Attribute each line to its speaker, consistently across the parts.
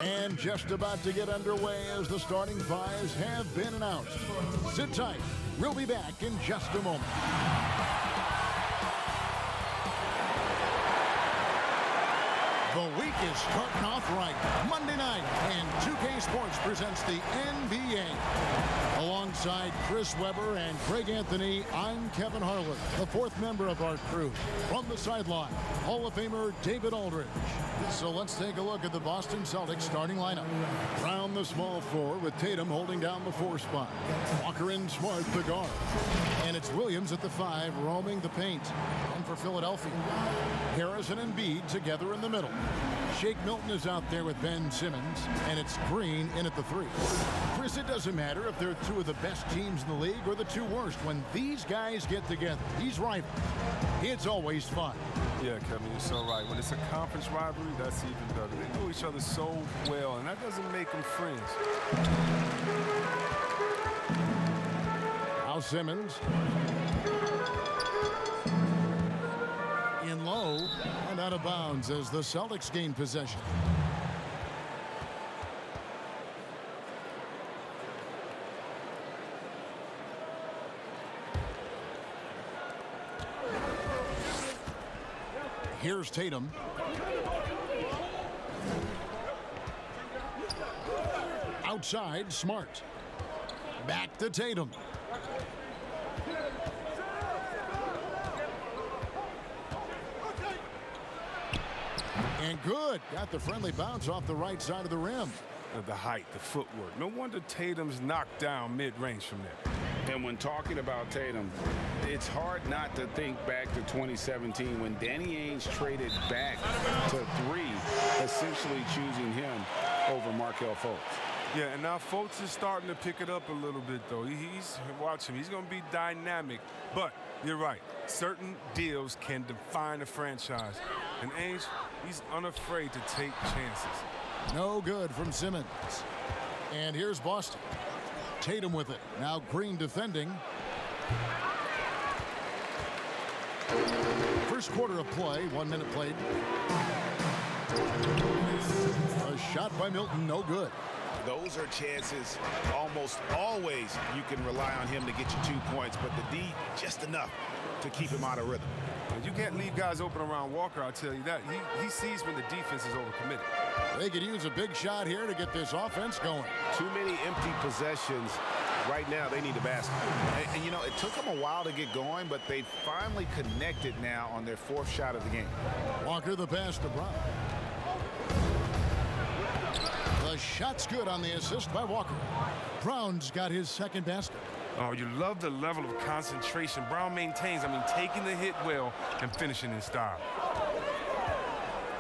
Speaker 1: And just about to get underway as the starting fives have been announced. Sit tight. We'll be back in just a moment. The week is starting off right. Monday night, and 2K Sports presents the NBA. Alongside Chris Webber and Craig Anthony, I'm Kevin Harlan, the fourth member of our crew. From the sideline, Hall of Famer David Aldridge. So let's take a look at the Boston Celtics starting lineup. Round the small floor with Tatum holding down the 4 spot. Walker and Smart the guard. And it's Williams at the 5 roaming the paint. And for Philadelphia, Harrison and Embiid together in the middle. Shake Milton is out there with Ben Simmons, and it's Green in at the 3. Chris, it doesn't matter if they're two of the best teams in the league or the two worst. When these guys get together, these rivals, it's always fun.
Speaker 2: Yeah, Kevin, you're so right. When it's a conference rivalry, that's even better. They know each other so well, and that doesn't make them friends.
Speaker 1: Now Simmons. In low and out of bounds as the Celtics gain possession. Here's Tatum. Outside, Smart. Back to Tatum. And good. Got the friendly bounce off the right side of the rim.
Speaker 2: The height, the footwork. No wonder Tatum's knocked down mid-range from there.
Speaker 3: And when talking about Tatum, it's hard not to think back to 2017 when Danny Ainge traded back to 3, essentially choosing him over Markelle Fultz.
Speaker 2: Yeah, and now Fultz is starting to pick it up a little bit, though. Watch him. He's going to be dynamic. But you're right. Certain deals can define a franchise. And Ainge, he's unafraid to take chances.
Speaker 1: No good from Simmons. And here's Boston. Tatum with it. Now Green defending. First quarter of play, 1 minute played. A shot by Milton, no good.
Speaker 3: Those are chances almost always you can rely on him to get you 2 points, but the D just enough to keep him out of rhythm.
Speaker 2: You can't leave guys open around Walker, I'll tell you that. He sees when the defense is overcommitted.
Speaker 1: They could use a big shot here to get this offense going.
Speaker 3: Too many empty possessions. Right now, they need a basket. And you know, it took them a while to get going, but they finally connected now on their 4th shot of the game.
Speaker 1: Walker the pass to Brown. The shot's good on the assist by Walker. Brown's got his 2nd basket.
Speaker 2: Oh, you love the level of concentration Brown maintains. Taking the hit well and finishing in style.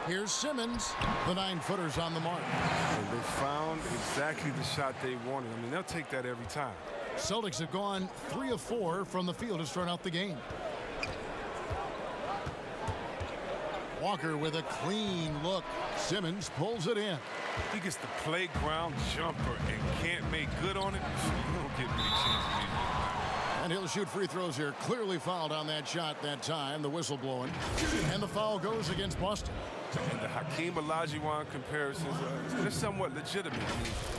Speaker 1: Here's Simmons. The 9-footer's on the mark.
Speaker 2: And they found exactly the shot they wanted. They'll take that every time.
Speaker 1: Celtics have gone 3 of 4 from the field to start out the game. Walker with a clean look. Simmons pulls it in.
Speaker 2: He gets the playground jumper and can't make good on it. You don't get many chances.
Speaker 1: And he'll shoot free throws here. Clearly fouled on that shot that time. The whistle blowing. And the foul goes against Boston.
Speaker 2: And the Hakeem Olajuwon comparisons, they're somewhat legitimate.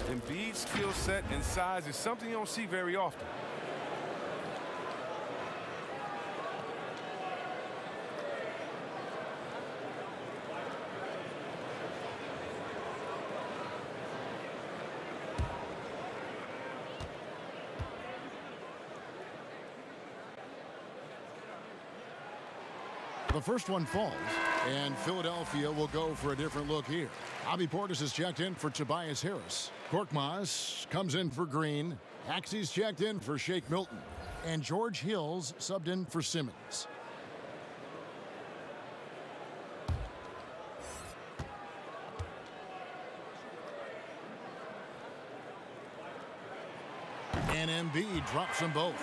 Speaker 2: Embiid's skill set and size is something you don't see very often.
Speaker 1: The first one falls, and Philadelphia will go for a different look here. Avi Portis is checked in for Tobias Harris. Korkmaz comes in for Green. Axie's checked in for Shake Milton. And George Hill's subbed in for Simmons. And Embiid drops them both.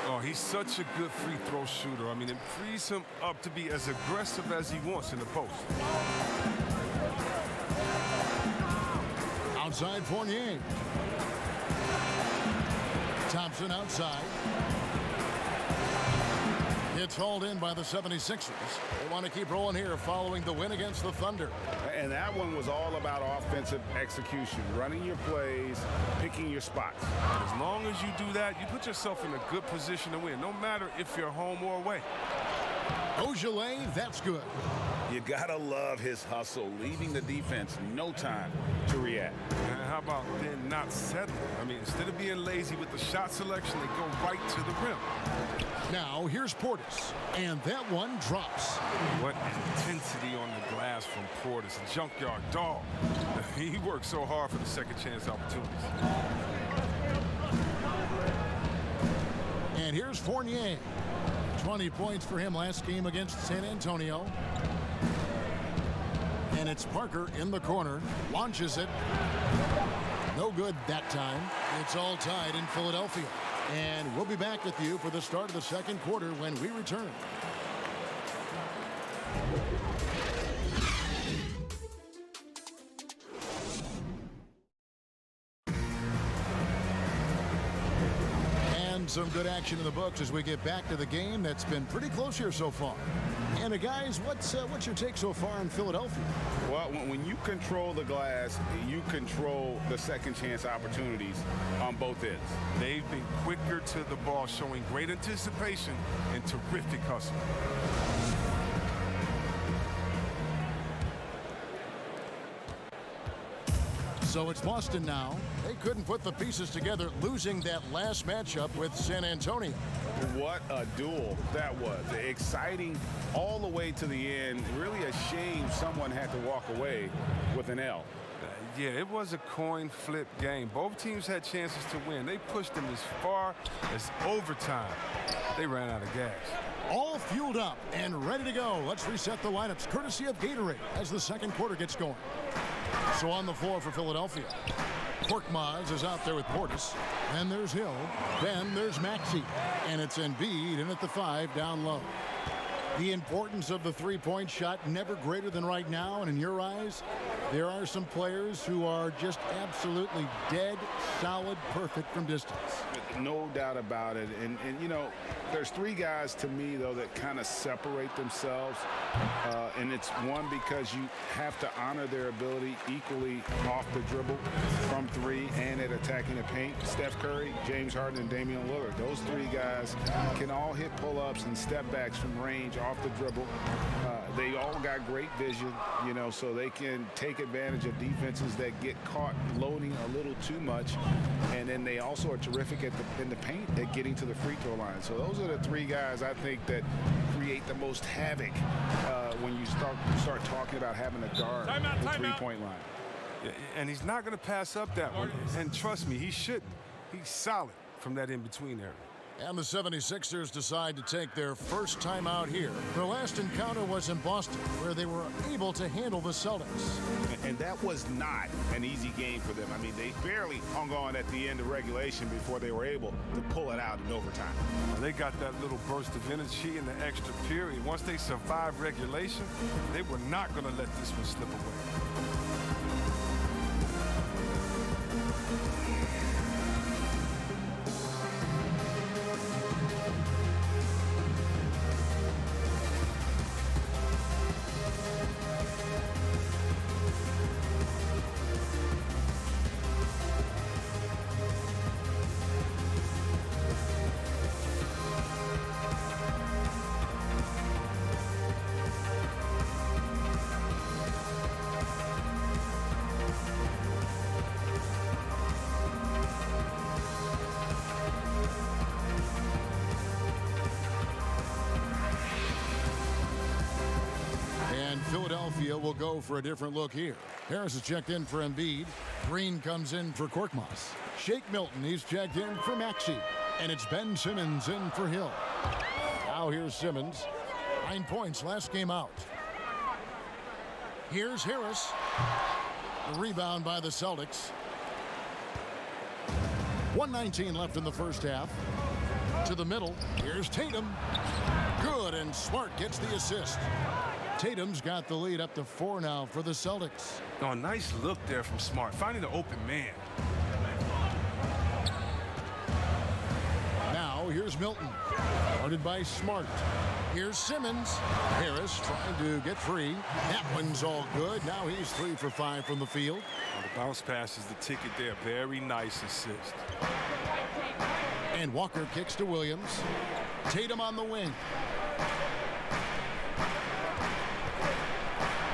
Speaker 2: Oh, he's such a good free throw shooter. It frees him up to be as aggressive as he wants in the post.
Speaker 1: Outside Fournier. Thompson outside. It's hauled in by the 76ers. They want to keep rolling here following the win against the Thunder.
Speaker 3: And that one was all about offensive execution, running your plays, picking your spots.
Speaker 2: As long as you do that, you put yourself in a good position to win, no matter if you're home or away.
Speaker 1: Ojale, that's good.
Speaker 3: You gotta love his hustle, leaving the defense no time to react.
Speaker 2: And how about then not settling? I mean, instead of being lazy with the shot selection, they go right to the rim.
Speaker 1: Now here's Portis, and that one drops.
Speaker 2: What intensity on the glass from Portis, a junkyard dog. He worked so hard for the second chance opportunities.
Speaker 1: And here's Fournier. 20 points for him last game against San Antonio. And it's Parker in the corner, launches it. No good that time. It's all tied in Philadelphia. And we'll be back with you for the start of the second quarter when we return. And some good action in the books as we get back to the game that's been pretty close here so far. And guys, what's your take so far in Philadelphia?
Speaker 3: Well, when you control the glass, you control the second chance opportunities on both ends.
Speaker 2: They've been quicker to the ball, showing great anticipation and terrific hustle.
Speaker 1: So it's Boston now. They couldn't put the pieces together, losing that last matchup with San Antonio.
Speaker 3: What a duel that was. Exciting all the way to the end. Really a shame someone had to walk away with an L.
Speaker 2: Yeah, it was a coin flip game. Both teams had chances to win. They pushed them as far as overtime. They ran out of gas.
Speaker 1: All fueled up and ready to go. Let's reset the lineups courtesy of Gatorade as the second quarter gets going. So on the floor for Philadelphia, Korkmaz is out there with Portis. Then there's Hill. Then there's Maxey. And it's Embiid in at the 5 down low. The importance of the three-point shot never greater than right now. And in your eyes, there are some players who are just absolutely dead, solid, perfect from distance.
Speaker 3: No doubt about it. And you know, there's three guys to me, though, that kind of separate themselves. And it's one, because you have to honor their ability equally off the dribble from three and at attacking the paint. Steph Curry, James Harden, and Damian Lillard. Those three guys can all hit pull-ups and step backs from range off the dribble. They all got great vision, you know, so they can take advantage of defenses that get caught loading a little too much. And then they also are terrific in the paint at getting to the free throw line. So those are the three guys I think that create the most havoc when you start talking about having a guard the three-point line.
Speaker 2: Yeah, and he's not going to pass up that one. And trust me, he shouldn't. He's solid from that in-between area.
Speaker 1: And the 76ers decide to take their first time out here. Their last encounter was in Boston, where they were able to handle the Celtics.
Speaker 3: And that was not an easy game for them. I mean, they barely hung on at the end of regulation before they were able to pull it out in overtime.
Speaker 2: They got that little burst of energy in the extra period. Once they survived regulation, they were not going to let this one slip away. Philadelphia will go for a different look here. Harris is checked in for Embiid. Green comes in for Korkmaz. Shake Milton, he's checked in for Maxey. And it's Ben Simmons in for Hill. Now here's Simmons. 9 points last game out. Here's Harris. The rebound by the Celtics. 1:19 left in the first half. To the middle. Here's Tatum. Good, and Smart gets the assist. Tatum's got the lead up to 4 now for the Celtics. Oh, nice look there from Smart, finding the open man.
Speaker 1: Now here's Milton. Guarded by Smart. Here's Simmons. Harris trying to get free. That one's all good. Now he's 3 for 5 from the field.
Speaker 2: Well, the bounce pass is the ticket there. Very nice assist.
Speaker 1: And Walker kicks to Williams. Tatum on the wing.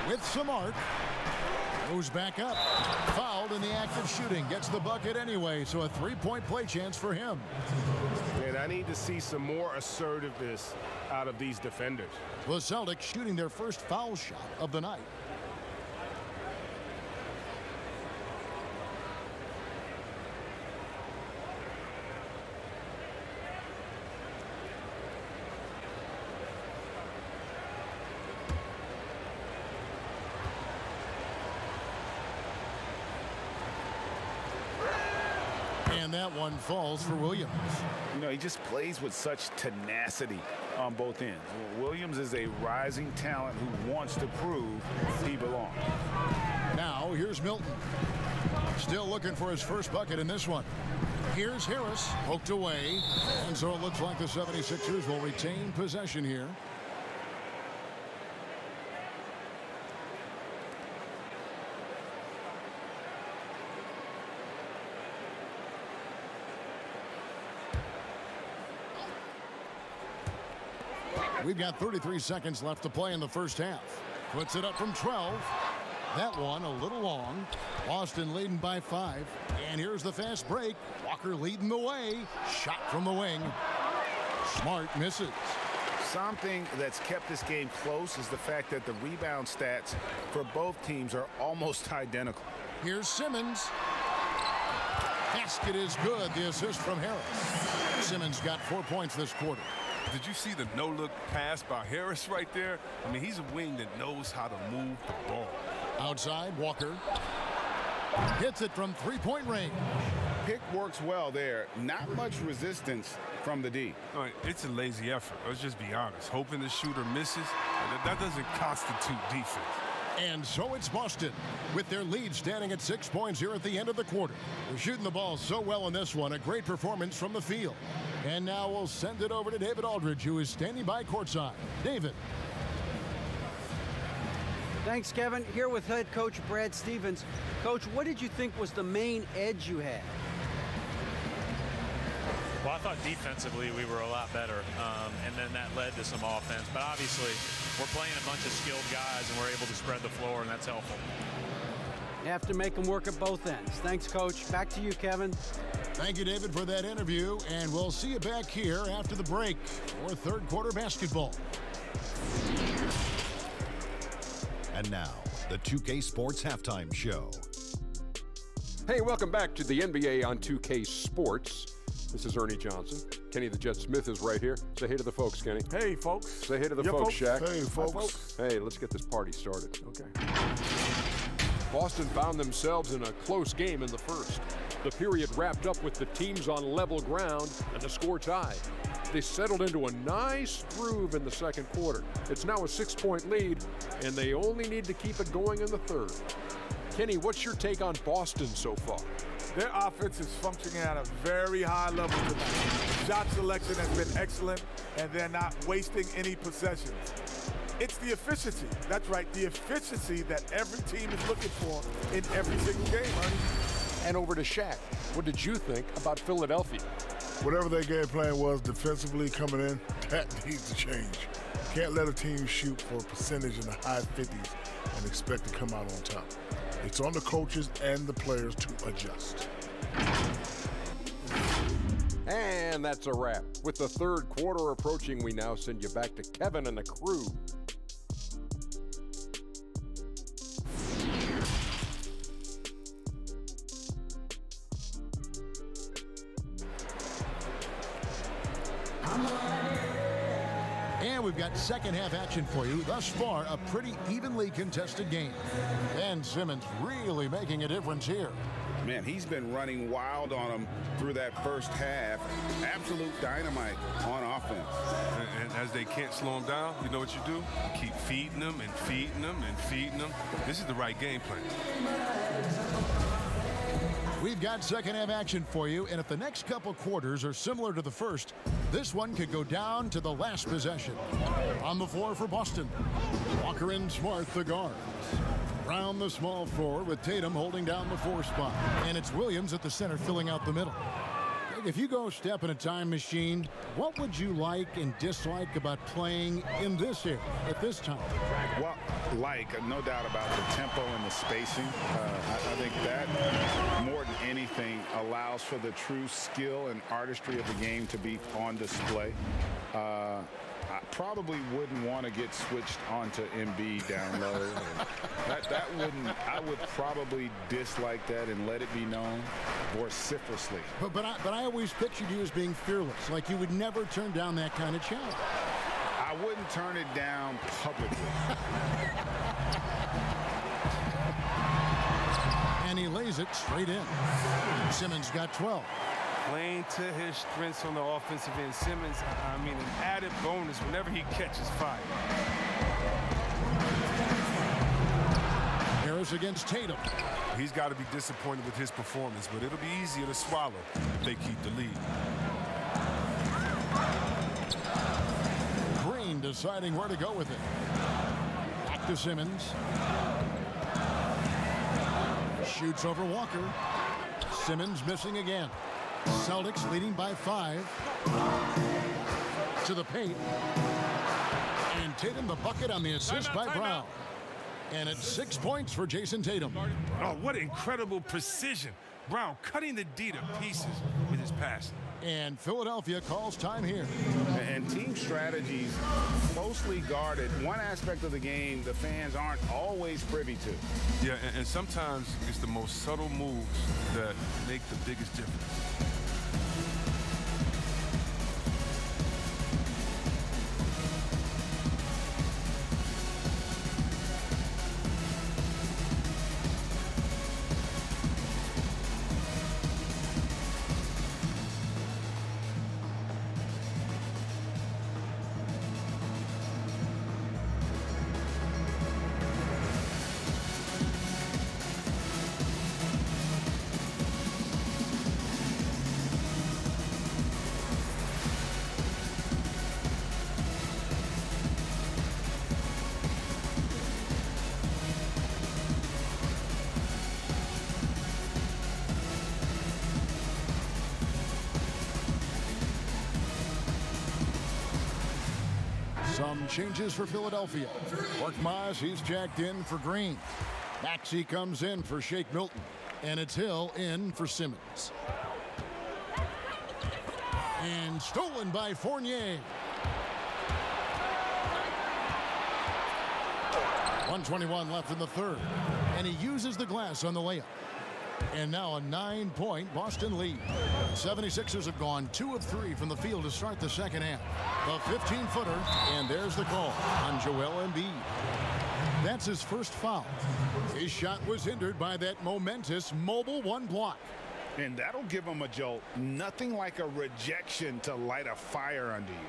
Speaker 1: With some arc. Goes back up. Fouled in the act of shooting. Gets the bucket anyway, so a 3-point play chance for him.
Speaker 4: And I need to see some more assertiveness out of these defenders.
Speaker 1: The Celtics shooting their first foul shot of the night. And that one falls for Williams.
Speaker 3: You know, he just plays with such tenacity on both ends. Williams is a rising talent who wants to prove he belongs.
Speaker 1: Now, here's Milton. Still looking for his first bucket in this one. Here's Harris, poked away. And so it looks like the 76ers will retain possession here. We've got 33 seconds left to play in the first half. Puts it up from 12. That one a little long. Boston leading by 5. And here's the fast break. Walker leading the way. Shot from the wing. Smart misses.
Speaker 3: Something that's kept this game close is the fact that the rebound stats for both teams are almost identical.
Speaker 1: Here's Simmons. Basket is good. The assist from Harris. Simmons got 4 points this quarter.
Speaker 2: Did you see the no-look pass by Harris right there? I mean, he's a wing that knows how to move the ball.
Speaker 1: Outside, Walker. Hits it from 3-point range.
Speaker 3: Pick works well there. Not much resistance from the D.
Speaker 2: All right, it's a lazy effort. Let's just be honest. Hoping the shooter misses, that doesn't constitute defense.
Speaker 1: And so it's Boston, with their lead standing at 6 points here at the end of the quarter. They're shooting the ball so well in this one. A great performance from the field. And now we'll send it over to David Aldridge, who is standing by courtside. David.
Speaker 5: Thanks, Kevin. Here with head coach Brad Stevens. Coach, what did you think was the main edge you had?
Speaker 6: Well, I thought defensively we were a lot better, and then that led to some offense. But obviously, we're playing a bunch of skilled guys, and we're able to spread the floor, and that's helpful.
Speaker 5: You have to make them work at both ends. Thanks, Coach. Back to you, Kevin.
Speaker 1: Thank you, David, for that interview, and we'll see you back here after the break for third quarter basketball.
Speaker 7: And now, the 2K Sports Halftime Show.
Speaker 8: Hey, welcome back to the NBA on 2K Sports. This is Ernie Johnson. Kenny the Jet Smith is right here. Say hey to the folks, Kenny.
Speaker 9: Hey, folks.
Speaker 8: Say hey to the folks, Shaq.
Speaker 9: Hey, folks.
Speaker 8: Hey, let's get this party started. Okay. Boston found themselves in a close game in the first. The period wrapped up with the teams on level ground and the score tied. They settled into a nice groove in the second quarter. It's now a 6-point lead, and they only need to keep it going in the third. Kenny, what's your take on Boston so far?
Speaker 9: Their offense is functioning at a very high level tonight. Shot selection has been excellent, and they're not wasting any possessions. It's the efficiency. That's right, the efficiency that every team is looking for in every single game, Ernie.
Speaker 8: And over to Shaq. What did you think about Philadelphia?
Speaker 10: Whatever their game plan was defensively coming in, that needs to change. Can't let a team shoot for a percentage in the high 50s and expect to come out on top. It's on the coaches and the players to adjust.
Speaker 8: And that's a wrap. With the third quarter approaching, we now send you back to Kevin and the crew.
Speaker 1: And we've got second half action for you. Thus far, a pretty evenly contested game. Ben Simmons really making a difference here.
Speaker 3: Man, he's been running wild on them through that first half. Absolute dynamite on offense.
Speaker 2: And as they can't slow him down, you know what you do? You keep feeding them and feeding them and feeding them. This is the right game plan.
Speaker 1: We've got second half action for you, and if the next couple quarters are similar to the first, this one could go down to the last possession. On the floor for Boston, Walker and Smart, the guards. Brown, the small forward, with Tatum holding down the 4 spot. And it's Williams at the center filling out the middle. If you go step in a time machine, what would you like and dislike about playing in this area at this time?
Speaker 3: Well, no doubt about the tempo and the spacing. I think that, more than anything, allows for the true skill and artistry of the game to be on display. I probably wouldn't want to get switched onto Embiid down low. I would probably dislike that and let it be known vociferously.
Speaker 1: But I always pictured you as being fearless, like you would never turn down that kind of challenge.
Speaker 3: I wouldn't turn it down publicly.
Speaker 1: And he lays it straight in. Simmons got 12.
Speaker 2: Playing to his strengths on the offensive end. Simmons, I mean, an added bonus whenever he catches fire.
Speaker 1: Harris against Tatum.
Speaker 2: He's got to be disappointed with his performance, but it'll be easier to swallow if they keep the lead.
Speaker 1: Green deciding where to go with it. Back to Simmons. Shoots over Walker. Simmons missing again. Celtics leading by 5. To the paint. And Tatum the bucket on the assist by Brown. And it's 6 points for Jason Tatum.
Speaker 2: Oh, what incredible precision. Brown cutting the D to pieces with his passing.
Speaker 1: And Philadelphia calls time here.
Speaker 3: And team strategies closely guarded. One aspect of the game the fans aren't always privy to.
Speaker 2: Yeah, and sometimes it's the most subtle moves that make the biggest difference.
Speaker 1: Some changes for Philadelphia. Korkmaz, he's jacked in for Green. Maxey comes in for Shake Milton. And it's Hill in for Simmons. And stolen by Fournier. 1:21 left in the third. And he uses the glass on the layup. And now a 9-point Boston lead. 76ers have gone 2 of 3 from the field to start the second half. The 15-footer, and there's the call on Joel Embiid. That's his first foul. His shot was hindered by that momentous mobile 1 block.
Speaker 3: And that'll give him a jolt. Nothing like a rejection to light a fire under you.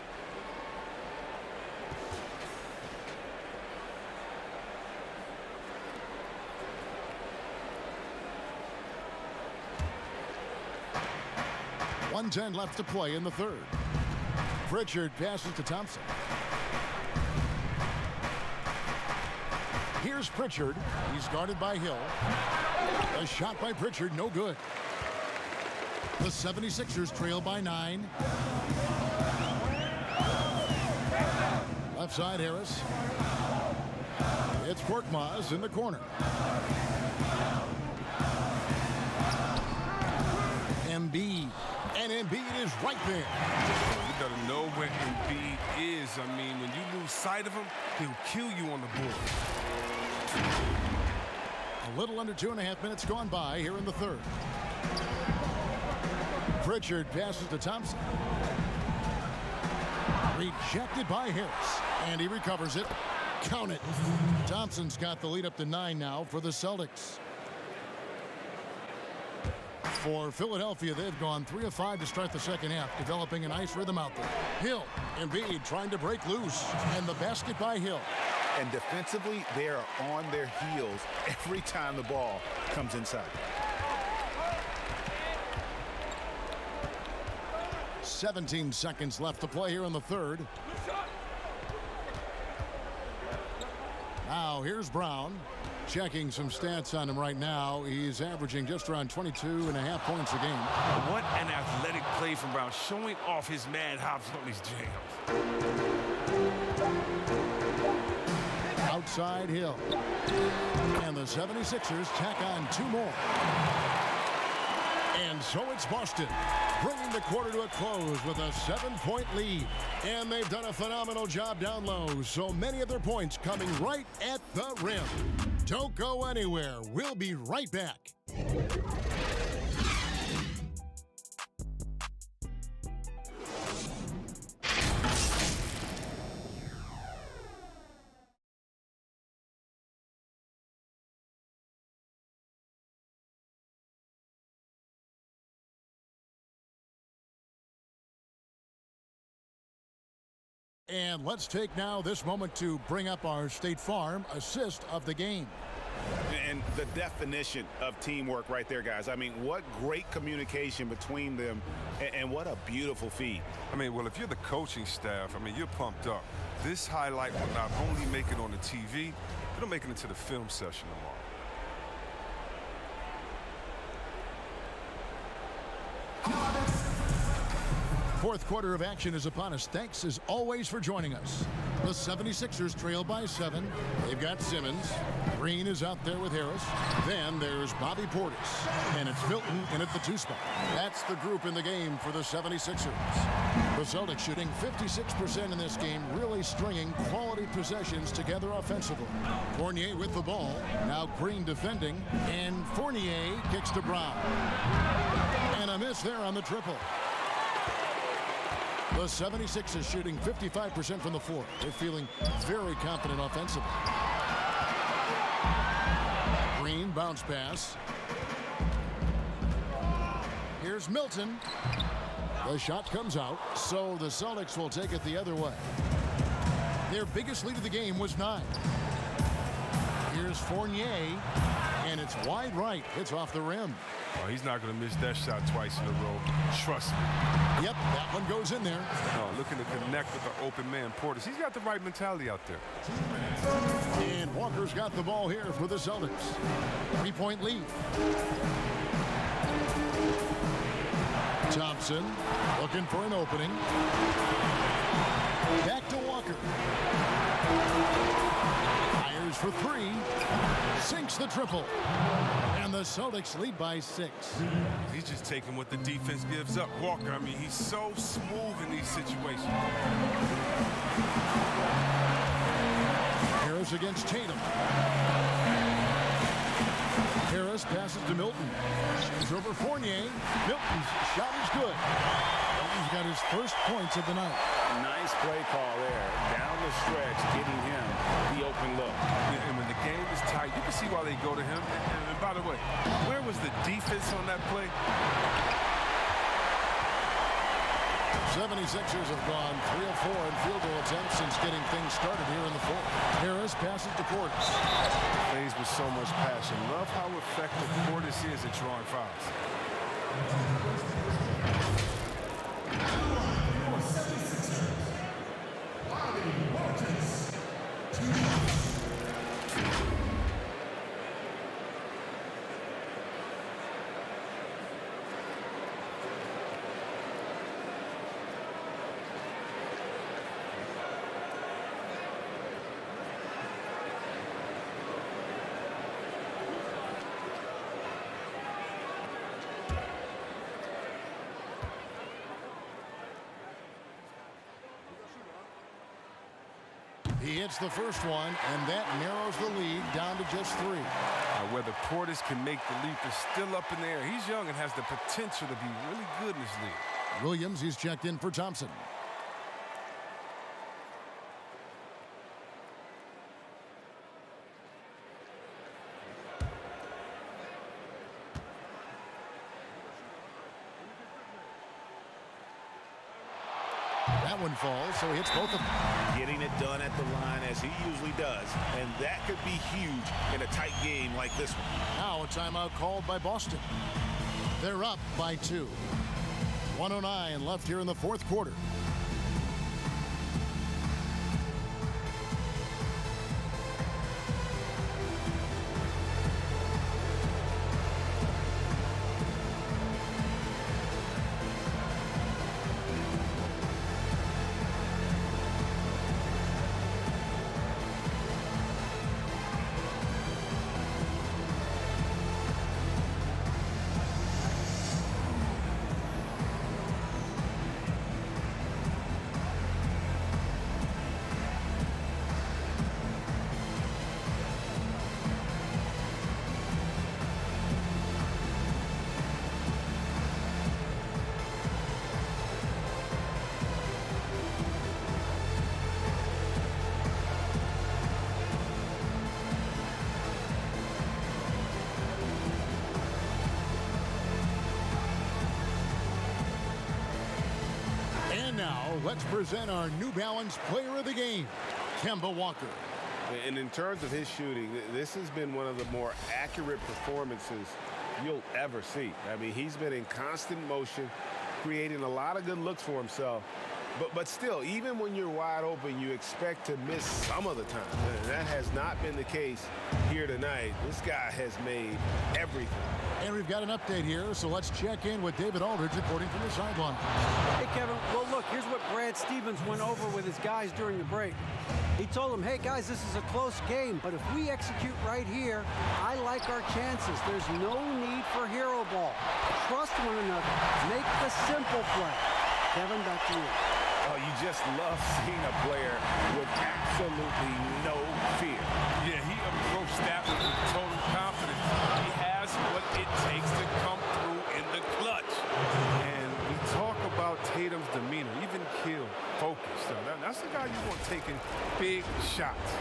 Speaker 1: .110 left to play in the third. Pritchard passes to Thompson. Here's Pritchard. He's guarded by Hill. A shot by Pritchard, no good. The 76ers trail by 9. Left side, Harris. It's Korkmaz in the corner. Embiid. And Embiid is right there.
Speaker 2: You gotta know where Embiid is. I mean, when you lose sight of him, he'll kill you on the board.
Speaker 1: A little under 2.5 minutes gone by here in the third. Pritchard passes to Thompson. Rejected by Harris. And he recovers it. Count it. Thompson's got the lead up to 9 now for the Celtics. For Philadelphia, they've gone 3 of 5 to start the second half, developing a nice rhythm out there. Hill, Embiid trying to break loose, and the basket by Hill.
Speaker 3: And defensively, they are on their heels every time the ball comes inside.
Speaker 1: 17 seconds left to play here in the third. Now here's Brown. Checking some stats on him right now. He's averaging just around 22.5 points a game.
Speaker 2: What an athletic play from Brown, showing off his mad hops on these jams.
Speaker 1: Outside Hill. And the 76ers tack on 2 more. And so it's Boston, bringing the quarter to a close with a 7-point lead. And they've done a phenomenal job down low, so many of their points coming right at the rim. Don't go anywhere. We'll be right back. And let's take now this moment to bring up our State Farm assist of the game.
Speaker 3: And the definition of teamwork right there, guys. I mean, what great communication between them, and what a beautiful feed.
Speaker 2: I mean, well, if you're the coaching staff, I mean, you're pumped up. This highlight will not only make it on the TV, it'll make it into the film session tomorrow.
Speaker 1: Fourth quarter of action is upon us. Thanks as always for joining us. The 76ers trail by 7. They've got Simmons. Green is out there with Harris. Then there's Bobby Portis. And it's Milton in at the 2 spot. That's the group in the game for the 76ers. The Celtics shooting 56% in this game, really stringing quality possessions together offensively. Fournier with the ball. Now Green defending. And Fournier kicks to Brown. And a miss there on the triple. The 76ers shooting 55% from the floor. They're feeling very confident offensively. Green bounce pass. Here's Milton. The shot comes out, so the Celtics will take it the other way. Their biggest lead of the game was 9. Here's Fournier, and it's wide right. It's off the rim.
Speaker 2: Oh, he's not going to miss that shot twice in a row. Trust me.
Speaker 1: Yep, that one goes in there.
Speaker 2: Oh, looking to connect with the open man, Portis. He's got the right mentality out there.
Speaker 1: And Walker's got the ball here for the Celtics. 3-point lead. Thompson looking for an opening. Back to Walker. Fires for 3. Sinks the triple. And the Celtics lead by 6.
Speaker 2: He's just taking what the defense gives up. Walker, I mean, he's so smooth in these situations.
Speaker 1: Harris against Tatum. Harris passes to Milton. He's over Fournier. Milton's shot is good. Milton's got his first points of the night.
Speaker 3: Nice play call there. Down the stretch, getting him the open look.
Speaker 2: Yeah, and when the game is tight, you can see why they go to him. And by the way, where was the defense on that play?
Speaker 1: 76ers have gone 3 of 4 in field goal attempts since getting things started here in the fourth. Harris passes to Portis.
Speaker 2: Plays with so much passion. Love how effective Portis is at drawing fouls.
Speaker 1: He hits the first one, and that narrows the lead down to just 3.
Speaker 2: Whether Portis can make the leap is still up in the air. He's young and has the potential to be really good in this league.
Speaker 1: Williams, he's checked in for Thompson. That one falls, so he hits both of them.
Speaker 3: Getting it done at the line as he usually does, and that could be huge in a tight game like this one.
Speaker 1: Now a timeout called by Boston. They're up by 2. 1:09 left here in the fourth quarter. And now, let's present our New Balance Player of the Game, Kemba Walker.
Speaker 3: And in terms of his shooting, this has been one of the more accurate performances you'll ever see. I mean, he's been in constant motion, creating a lot of good looks for himself. But still, even when you're wide open, you expect to miss some of the time. And that has not been the case here tonight. This guy has made everything.
Speaker 1: And we've got an update here, so let's check in with David Aldridge reporting from the sideline.
Speaker 5: Hey, Kevin. Well, look, here's what Brad Stevens went over with his guys during the break. He told them, hey, guys, this is a close game, but if we execute right here, I like our chances. There's no need for hero ball. Trust one another. Make the simple play. Kevin, back to you.
Speaker 3: Oh, you just love seeing a player with absolutely no fear.
Speaker 2: Yeah, he approached that with total confidence. He has what it takes to come through in the clutch. And we talk about Tatum's demeanor, even Kill, focus. So that's the guy you want taking big shots.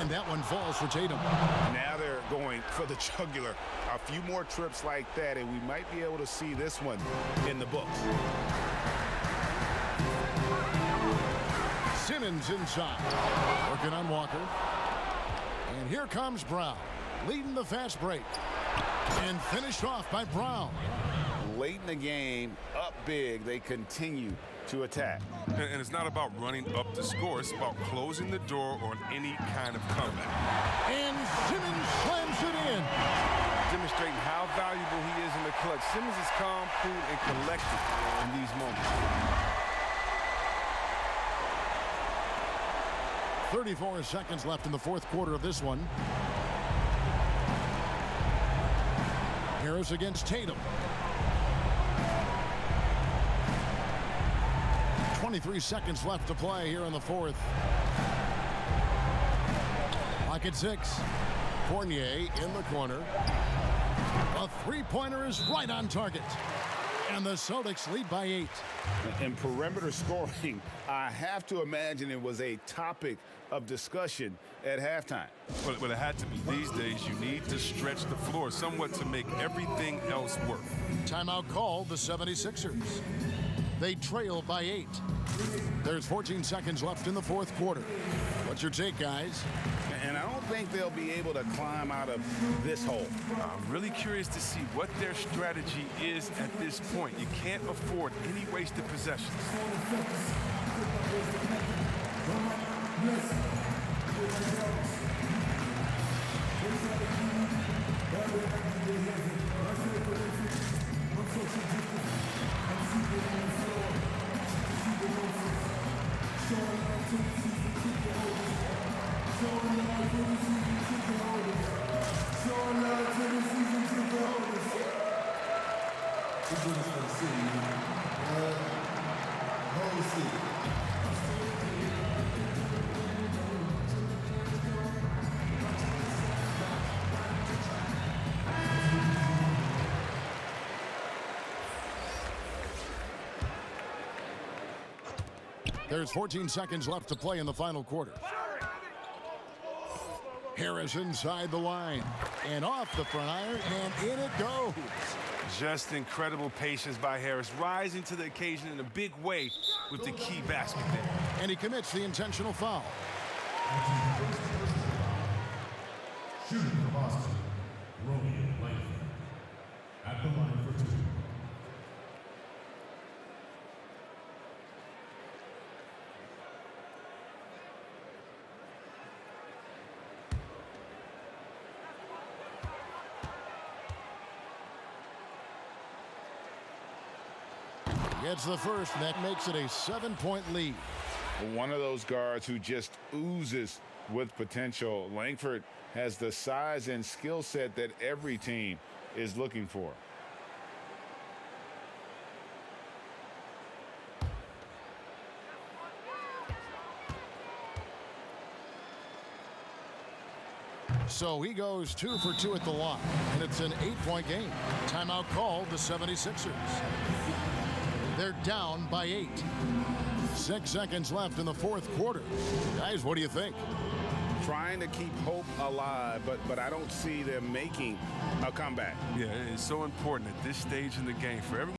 Speaker 1: That one falls for Tatum.
Speaker 3: Now they're going for the jugular. A few more trips like that, and we might be able to see this one in the books.
Speaker 1: Simmons inside. Working on Walker. And here comes Brown, leading the fast break. And finished off by Brown.
Speaker 3: Late in the game, up big, they continue to attack.
Speaker 2: And it's not about running up the score. It's about closing the door on any kind of comeback.
Speaker 1: And Simmons slams it in.
Speaker 2: Demonstrating how valuable he is in the clutch. Simmons is calm, cool, and collected in these moments.
Speaker 1: 34 seconds left in the fourth quarter of this one. Harris against Tatum. 23 seconds left to play here in the fourth. Lock at 6. Fournier in the corner. A three-pointer is right on target. And the Celtics lead by 8.
Speaker 3: In perimeter scoring, I have to imagine it was a topic of discussion at halftime.
Speaker 2: But it had to be. These days, you need to stretch the floor somewhat to make everything else work.
Speaker 1: Timeout called the 76ers. They trail by 8. There's 14 seconds left in the fourth quarter. What's your take, guys?
Speaker 3: And I don't think they'll be able to climb out of this hole.
Speaker 2: I'm really curious to see what their strategy is at this point. You can't afford any wasted possessions.
Speaker 1: There's 14 seconds left to play in the final quarter. Harris inside the line and off the front iron, and in it goes.
Speaker 2: Just incredible patience by Harris, rising to the occasion in a big way with the key basket there.
Speaker 1: And he commits the intentional foul.
Speaker 11: Shooting for Boston, Romeo Langford. At the line for 2.
Speaker 1: Gets the first, and that makes it a 7-point lead.
Speaker 3: One of those guards who just oozes with potential. Langford has the size and skill set that every team is looking for.
Speaker 1: So he goes 2 for 2 at the line, and it's an 8-point game. Timeout called the 76ers. They're down by 8. 6 seconds left in the fourth quarter. Guys, what do you think?
Speaker 3: Trying to keep hope alive, but I don't see them making a comeback.
Speaker 2: Yeah, it's so important at this stage in the game for everyone.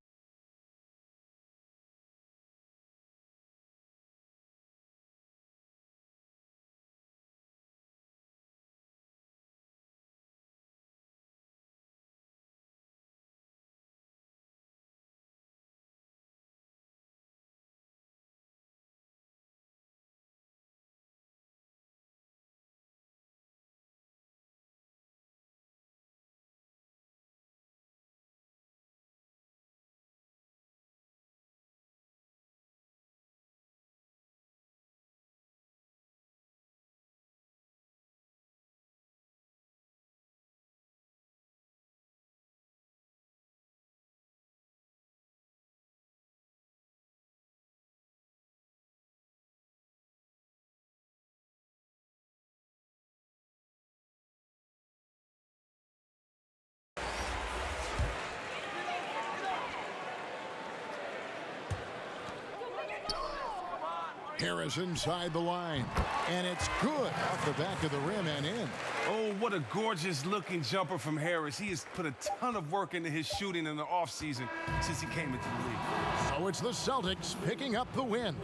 Speaker 1: Harris inside the line, and it's good off the back of the rim and in.
Speaker 2: Oh, what a gorgeous-looking jumper from Harris. He has put a ton of work into his shooting in the offseason since he came into the league.
Speaker 1: So it's the Celtics picking up the win.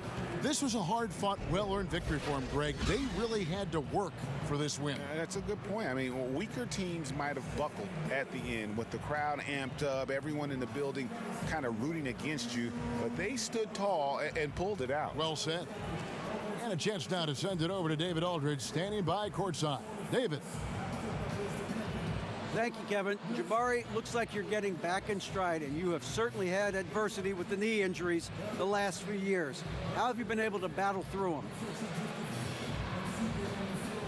Speaker 1: This was a hard-fought, well-earned victory for them, Greg. They really had to work for this win.
Speaker 3: That's a good point. I mean, weaker teams might have buckled at the end with the crowd amped up, everyone in the building kind of rooting against you, but they stood tall and pulled it out.
Speaker 1: Well said. And a chance now to send it over to David Aldridge, standing by courtside. David.
Speaker 5: Thank you, Kevin. Jabari, looks like you're getting back in stride, and you have certainly had adversity with the knee injuries the last few years. How have you been able to battle through them?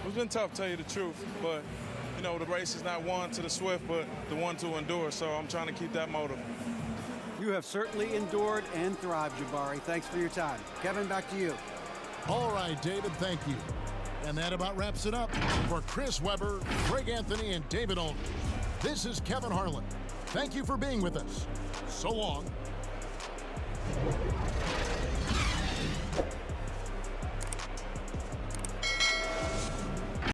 Speaker 12: It's been tough, to tell you the truth, but, you know, the race is not won to the swift, but the one to endure, so I'm trying to keep that motive.
Speaker 5: You have certainly endured and thrived, Jabari. Thanks for your time. Kevin, back to you.
Speaker 1: All right, David, thank you. And that about wraps it up for Chris Webber, Greg Anthony, and David Aldridge. This is Kevin Harlan. Thank you for being with us. So long.